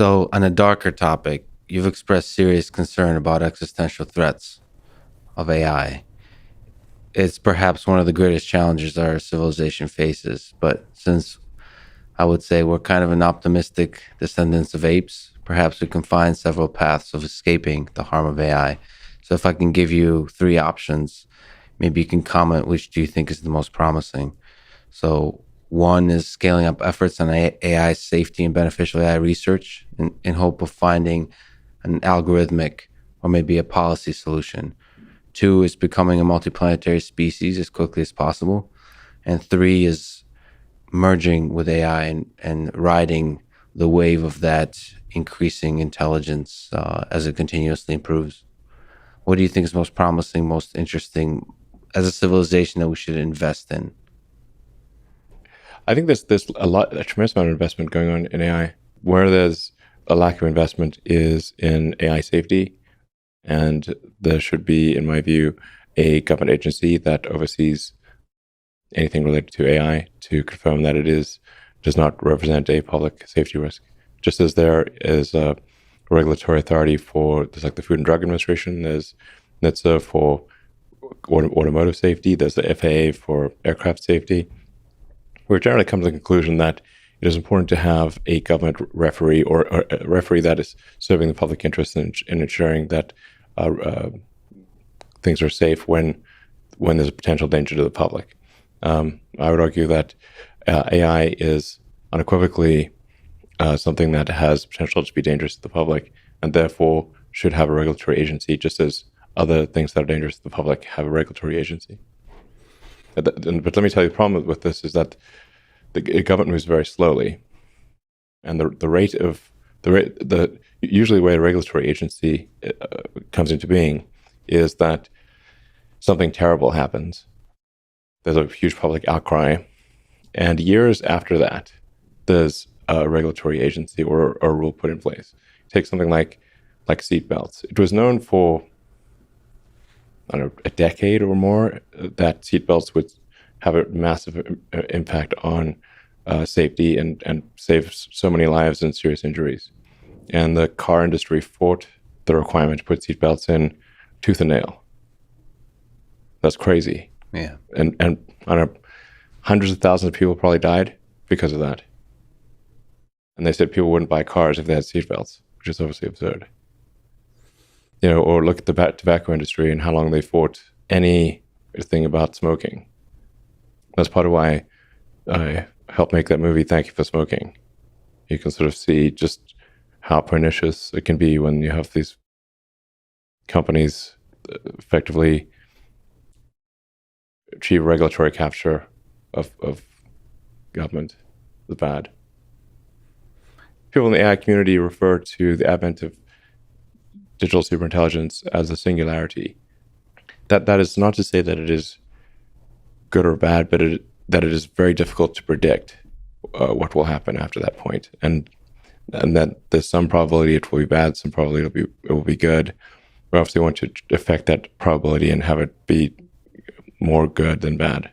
So, on a darker topic, you've expressed serious concern about existential threats of AI. It's perhaps one of the greatest challenges our civilization faces. But since I would say we're kind of an optimistic descendants of apes, perhaps we can find several paths of escaping the harm of AI. So, if I can give you three options, maybe you can comment which do you think is the most promising. So, one is scaling up efforts on AI safety and beneficial AI research in hope of finding an algorithmic or maybe a policy solution. Two is becoming a multiplanetary species as quickly as possible. And three is merging with AI and riding the wave of that increasing intelligence as it continuously improves. What do you think is most promising, most interesting as a civilization that we should invest in? I think there's a tremendous amount of investment going on in AI. Where there's a lack of investment is in AI safety, and there should be, in my view, a government agency that oversees anything related to AI to confirm that does not represent a public safety risk. Just as there is a regulatory authority there's like the Food and Drug Administration, there's NHTSA for automotive safety, there's the FAA for aircraft safety. We're generally come to the conclusion that it is important to have a government referee or a referee that is serving the public interest in ensuring that things are safe when there's a potential danger to the public. I would argue that AI is unequivocally something that has potential to be dangerous to the public, and therefore should have a regulatory agency, just as other things that are dangerous to the public have a regulatory agency. But let me tell you, the problem with this is that the government moves very slowly, and usually the way a regulatory agency comes into being is that something terrible happens. There's a huge public outcry, and years after that, there's a regulatory agency or a rule put in place. Take something like seatbelts. It was known for, I don't know, a decade or more that seatbelts would have a massive impact on safety and save so many lives and serious injuries. And the car industry fought the requirement to put seatbelts in tooth and nail. That's crazy. Yeah. And I don't know, hundreds of thousands of people probably died because of that. And they said people wouldn't buy cars if they had seatbelts, which is obviously absurd. Or look at the tobacco industry and how long they fought anything about smoking. That's part of why I helped make that movie, Thank You for Smoking. You can sort of see just how pernicious it can be when you have these companies effectively achieve regulatory capture of government, the bad. People in the AI community refer to the advent of digital superintelligence as a singularity. That is not to say that it is good or bad, but that it is very difficult to predict what will happen after that point, and that there's some probability it will be bad, some probability it will be good. We obviously want to affect that probability and have it be more good than bad.